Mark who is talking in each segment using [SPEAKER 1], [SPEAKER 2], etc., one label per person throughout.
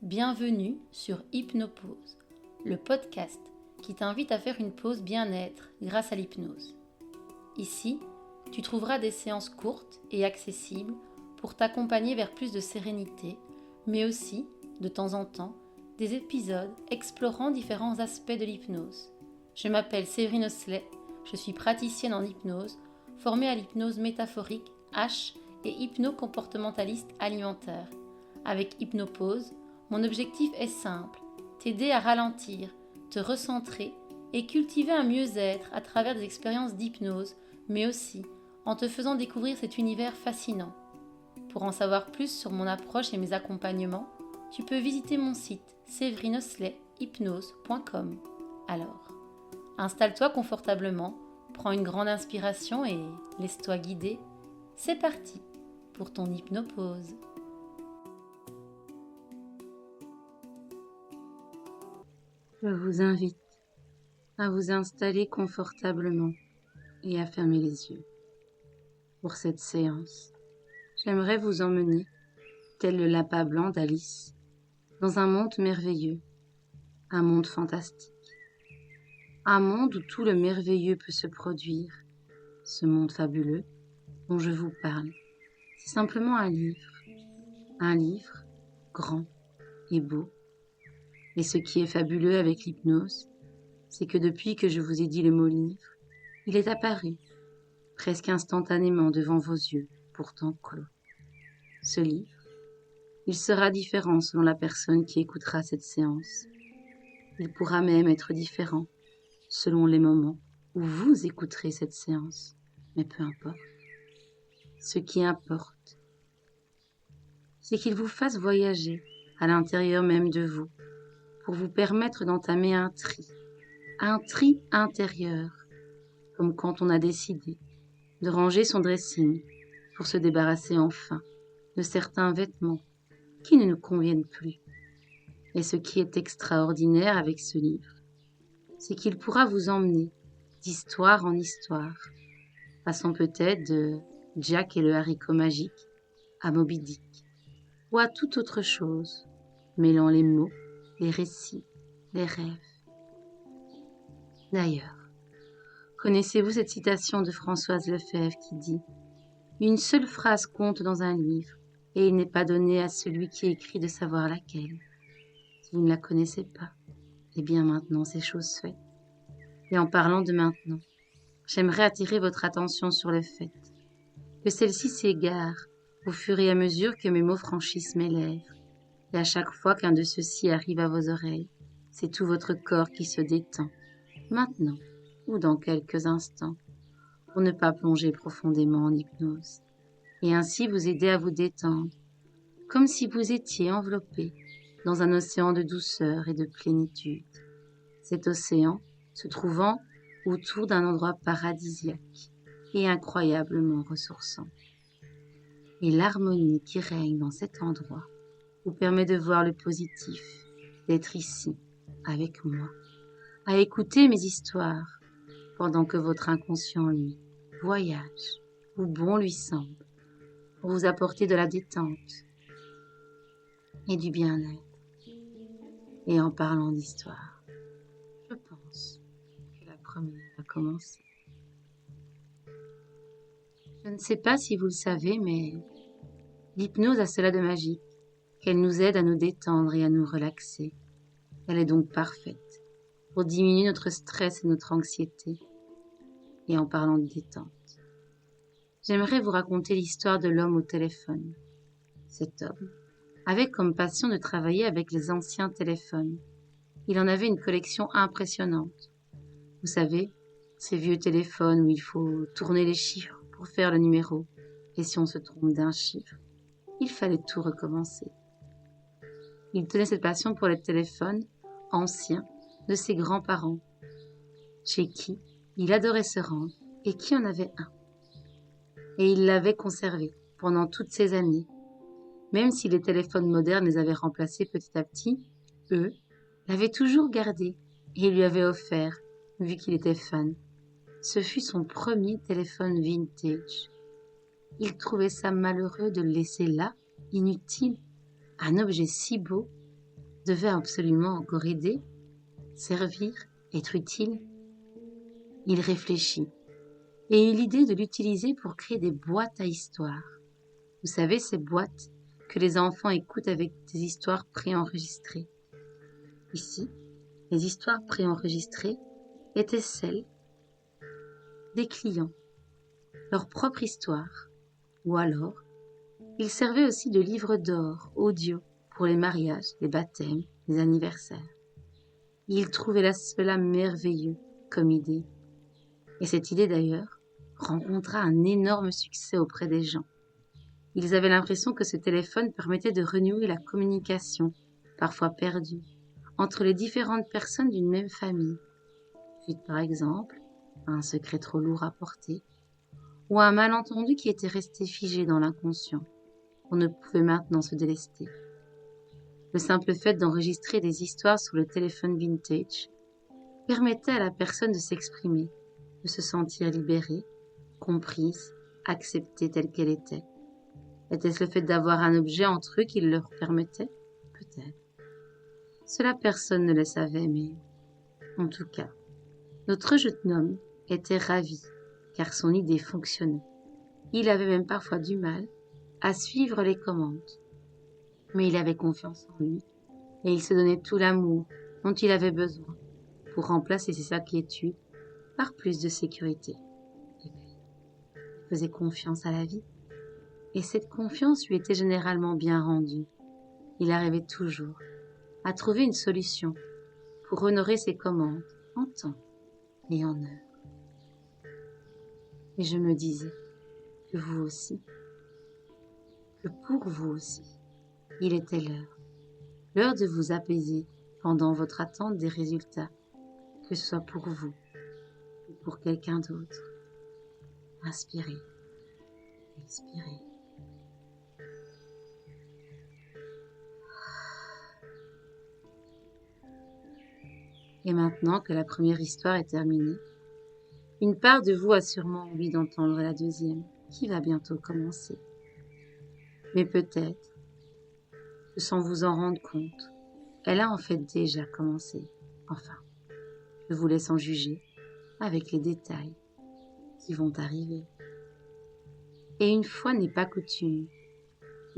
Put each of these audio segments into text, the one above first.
[SPEAKER 1] Bienvenue sur Hypnopause, le podcast qui t'invite à faire une pause bien-être grâce à l'hypnose. Ici, tu trouveras des séances courtes et accessibles pour t'accompagner vers plus de sérénité, mais aussi, de temps en temps, des épisodes explorant différents aspects de l'hypnose. Je m'appelle Séverine Osselet, je suis praticienne en hypnose, formée à l'hypnose métaphorique H et hypno-comportementaliste alimentaire. Avec Hypnopause, mon objectif est simple, t'aider à ralentir, te recentrer et cultiver un mieux-être à travers des expériences d'hypnose, mais aussi en te faisant découvrir cet univers fascinant. Pour en savoir plus sur mon approche et mes accompagnements, tu peux visiter mon site severineoslethypnose.com. Alors, installe-toi confortablement, prends une grande inspiration et laisse-toi guider. C'est parti pour ton hypnopause.
[SPEAKER 2] Je vous invite à vous installer confortablement et à fermer les yeux. Pour cette séance, j'aimerais vous emmener, tel le lapin blanc d'Alice, dans un monde merveilleux, un monde fantastique, un monde où tout le merveilleux peut se produire. Ce monde fabuleux dont je vous parle, c'est simplement un livre grand et beau. Et ce qui est fabuleux avec l'hypnose, c'est que depuis que je vous ai dit le mot livre, il est apparu, presque instantanément devant vos yeux, pourtant clos. Ce livre, il sera différent selon la personne qui écoutera cette séance. Il pourra même être différent selon les moments où vous écouterez cette séance. Mais peu importe. Ce qui importe, c'est qu'il vous fasse voyager à l'intérieur même de vous pour vous permettre d'entamer un tri intérieur, comme quand on a décidé de ranger son dressing pour se débarrasser enfin de certains vêtements qui ne nous conviennent plus. Et ce qui est extraordinaire avec ce livre, c'est qu'il pourra vous emmener d'histoire en histoire, passant peut-être de Jack et le haricot magique à Moby Dick, ou à toute autre chose, mêlant les mots, les récits, les rêves. D'ailleurs, connaissez-vous cette citation de Françoise Lefebvre qui dit « Une seule phrase compte dans un livre, et il n'est pas donné à celui qui écrit de savoir laquelle. » Si vous ne la connaissez pas, eh bien maintenant c'est chose faite. Et en parlant de maintenant, j'aimerais attirer votre attention sur le fait que celle-ci s'égare au fur et à mesure que mes mots franchissent mes lèvres. Et à chaque fois qu'un de ceux-ci arrive à vos oreilles, c'est tout votre corps qui se détend, maintenant ou dans quelques instants, pour ne pas plonger profondément en hypnose, et ainsi vous aider à vous détendre, comme si vous étiez enveloppé dans un océan de douceur et de plénitude. Cet océan se trouvant autour d'un endroit paradisiaque et incroyablement ressourçant. Et l'harmonie qui règne dans cet endroit vous permet de voir le positif, d'être ici, avec moi, à écouter mes histoires, pendant que votre inconscient, lui, voyage, où bon lui semble, pour vous apporter de la détente et du bien-être. Et en parlant d'histoire, je pense que la première a commencé. Je ne sais pas si vous le savez, mais l'hypnose a cela de magique, qu'elle nous aide à nous détendre et à nous relaxer. Elle est donc parfaite pour diminuer notre stress et notre anxiété. Et en parlant de détente, j'aimerais vous raconter l'histoire de l'homme au téléphone. Cet homme avait comme passion de travailler avec les anciens téléphones. Il en avait une collection impressionnante. Vous savez, ces vieux téléphones où il faut tourner les chiffres pour faire le numéro. Et si on se trompe d'un chiffre, il fallait tout recommencer. Il tenait cette passion pour les téléphones anciens de ses grands-parents, chez qui il adorait se rendre et qui en avait un. Et il l'avait conservé pendant toutes ces années. Même si les téléphones modernes les avaient remplacés petit à petit, eux l'avaient toujours gardé et lui avaient offert, vu qu'il était fan. Ce fut son premier téléphone vintage. Il trouvait ça malheureux de le laisser là, inutile, un objet si beau, devait absolument encore aider, servir, être utile. Il réfléchit et eut l'idée de l'utiliser pour créer des boîtes à histoires. Vous savez, ces boîtes que les enfants écoutent avec des histoires préenregistrées. Ici, les histoires préenregistrées étaient celles des clients, leur propre histoire. Ou alors, ils servaient aussi de livres d'or audio pour les mariages, les baptêmes, les anniversaires. Il trouvait cela merveilleux comme idée. Et cette idée d'ailleurs rencontra un énorme succès auprès des gens. Ils avaient l'impression que ce téléphone permettait de renouer la communication, parfois perdue, entre les différentes personnes d'une même famille, suite par exemple à un secret trop lourd à porter, ou à un malentendu qui était resté figé dans l'inconscient. On ne pouvait maintenant se délester. Le simple fait d'enregistrer des histoires sur le téléphone vintage permettait à la personne de s'exprimer, de se sentir libérée, comprise, acceptée telle qu'elle était. Était-ce le fait d'avoir un objet entre eux qui le leur permettait? Peut-être. Cela personne ne le savait, mais en tout cas, notre jeune homme était ravi, car son idée fonctionnait. Il avait même parfois du mal à suivre les commandes. Mais il avait confiance en lui, et il se donnait tout l'amour dont il avait besoin pour remplacer ses inquiétudes par plus de sécurité. Et puis, il faisait confiance à la vie, et cette confiance lui était généralement bien rendue. Il arrivait toujours à trouver une solution pour honorer ses commandes en temps et en heure. Et je me disais que vous aussi, que pour vous aussi, il était l'heure de vous apaiser pendant votre attente des résultats, que ce soit pour vous ou pour quelqu'un d'autre. Inspirez, expirez. Et maintenant que la première histoire est terminée, une part de vous a sûrement envie d'entendre la deuxième, qui va bientôt commencer. Mais peut-être que sans vous en rendre compte, elle a en fait déjà commencé. Enfin, je vous laisse en juger avec les détails qui vont arriver. Et une fois n'est pas coutume,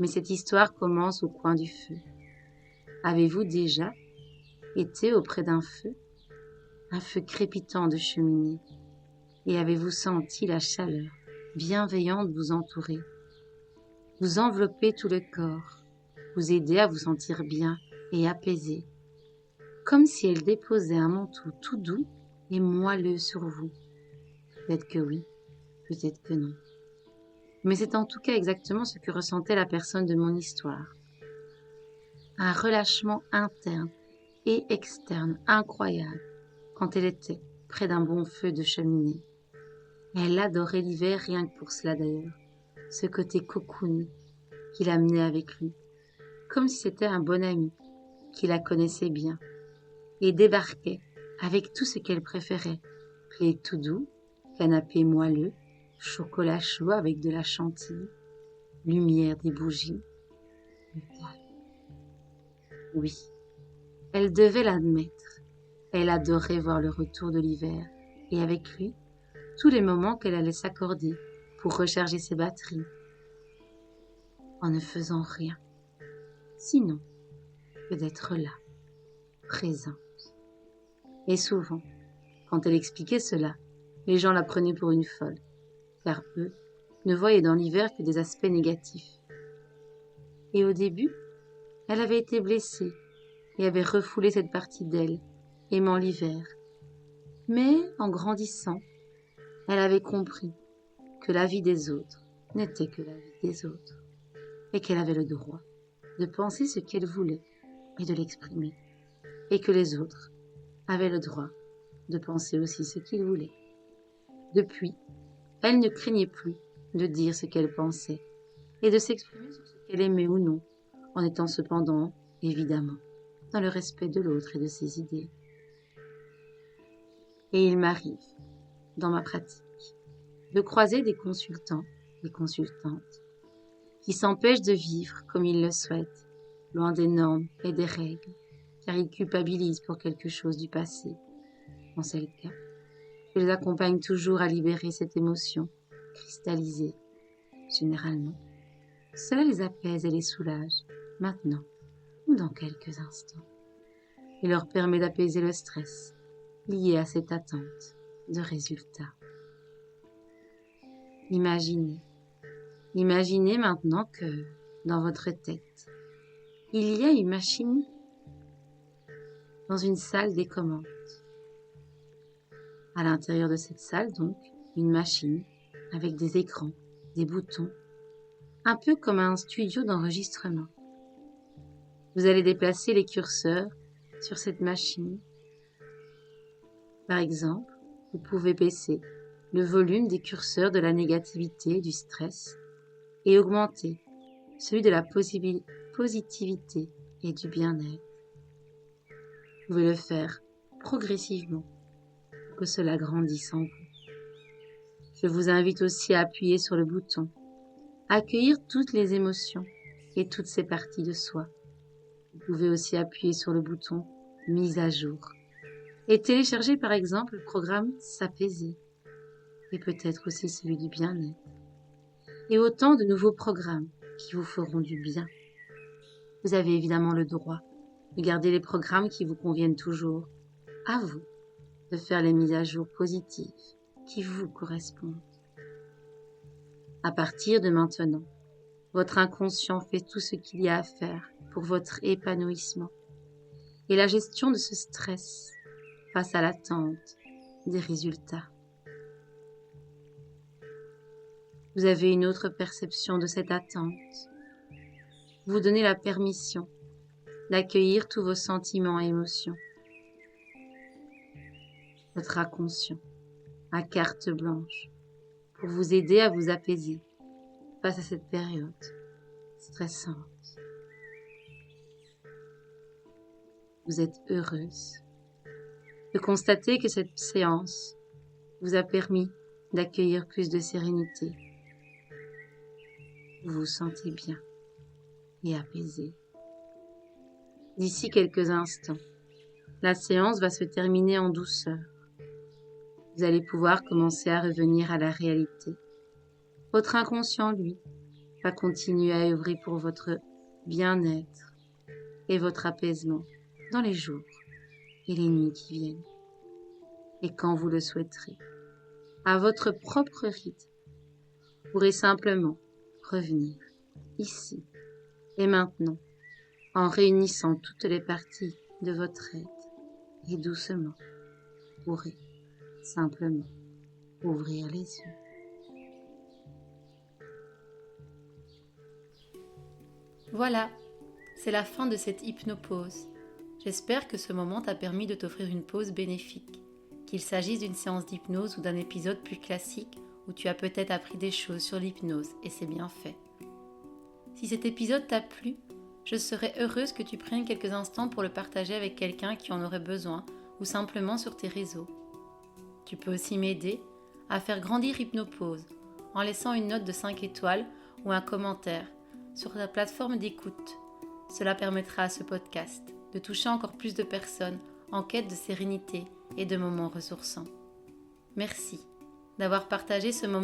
[SPEAKER 2] mais cette histoire commence au coin du feu. Avez-vous déjà été auprès d'un feu crépitant de cheminée, et avez-vous senti la chaleur bienveillante vous entourer, vous envelopper tout le corps, vous aider à vous sentir bien et apaisé, comme si elle déposait un manteau tout doux et moelleux sur vous? Peut-être que oui, peut-être que non. Mais c'est en tout cas exactement ce que ressentait la personne de mon histoire. Un relâchement interne et externe incroyable quand elle était près d'un bon feu de cheminée. Elle adorait l'hiver rien que pour cela d'ailleurs, ce côté cocoon qu'il amenait avec lui, comme si c'était un bon ami qui la connaissait bien et débarquait avec tout ce qu'elle préférait, plaid tout doux, canapé moelleux, chocolat chaud avec de la chantilly, lumière des bougies, le calme. Oui, elle devait l'admettre. Elle adorait voir le retour de l'hiver et avec lui, tous les moments qu'elle allait s'accorder pour recharger ses batteries en ne faisant rien, sinon que d'être là, présente. Et souvent, quand elle expliquait cela, les gens la prenaient pour une folle, car eux ne voyaient dans l'hiver que des aspects négatifs. Et au début, elle avait été blessée et avait refoulé cette partie d'elle, aimant l'hiver. Mais en grandissant, elle avait compris que la vie des autres n'était que la vie des autres, et qu'elle avait le droit de penser ce qu'elle voulait et de l'exprimer, et que les autres avaient le droit de penser aussi ce qu'ils voulaient. Depuis, elle ne craignait plus de dire ce qu'elle pensait et de s'exprimer sur ce qu'elle aimait ou non, en étant cependant, évidemment, dans le respect de l'autre et de ses idées. Et il m'arrive, dans ma pratique, de croiser des consultants et consultantes qui s'empêchent de vivre comme ils le souhaitent, loin des normes et des règles, car ils culpabilisent pour quelque chose du passé. Quand c'est le cas, je les accompagne toujours à libérer cette émotion, cristallisée, généralement. Cela les apaise et les soulage, maintenant ou dans quelques instants, et leur permet d'apaiser le stress lié à cette attente de résultats. Imaginez maintenant que, dans votre tête, il y a une machine dans une salle des commandes. À l'intérieur de cette salle, donc, une machine avec des écrans, des boutons, un peu comme un studio d'enregistrement. Vous allez déplacer les curseurs sur cette machine. Par exemple, vous pouvez baisser le volume des curseurs de la négativité, du stress, et augmenter celui de la positivité et du bien-être. Vous pouvez le faire progressivement pour que cela grandisse en vous. Je vous invite aussi à appuyer sur le bouton « Accueillir toutes les émotions et toutes ces parties de soi ». Vous pouvez aussi appuyer sur le bouton « Mise à jour » et télécharger par exemple le programme « S'apaiser » et peut-être aussi celui du bien-être. Et autant de nouveaux programmes qui vous feront du bien. Vous avez évidemment le droit de garder les programmes qui vous conviennent toujours. À vous de faire les mises à jour positives qui vous correspondent. À partir de maintenant, votre inconscient fait tout ce qu'il y a à faire pour votre épanouissement et la gestion de ce stress face à l'attente des résultats. Vous avez une autre perception de cette attente. Vous donnez la permission d'accueillir tous vos sentiments et émotions. Votre inconscient à carte blanche pour vous aider à vous apaiser face à cette période stressante. Vous êtes heureuse de constater que cette séance vous a permis d'accueillir plus de sérénité. Vous vous sentez bien et apaisé. D'ici quelques instants, la séance va se terminer en douceur. Vous allez pouvoir commencer à revenir à la réalité. Votre inconscient, lui, va continuer à œuvrer pour votre bien-être et votre apaisement dans les jours et les nuits qui viennent. Et quand vous le souhaiterez, à votre propre rythme, vous pourrez simplement revenir ici et maintenant en réunissant toutes les parties de votre être et doucement, vous pourrez simplement ouvrir les yeux.
[SPEAKER 1] Voilà, c'est la fin de cette hypnopause. J'espère que ce moment t'a permis de t'offrir une pause bénéfique, qu'il s'agisse d'une séance d'hypnose ou d'un épisode plus classique où tu as peut-être appris des choses sur l'hypnose et c'est bien fait. Si cet épisode t'a plu, je serais heureuse que tu prennes quelques instants pour le partager avec quelqu'un qui en aurait besoin ou simplement sur tes réseaux. Tu peux aussi m'aider à faire grandir Hypnopause en laissant une note de 5 étoiles ou un commentaire sur ta plateforme d'écoute. Cela permettra à ce podcast de toucher encore plus de personnes en quête de sérénité et de moments ressourçants. Merci d'avoir partagé ce moment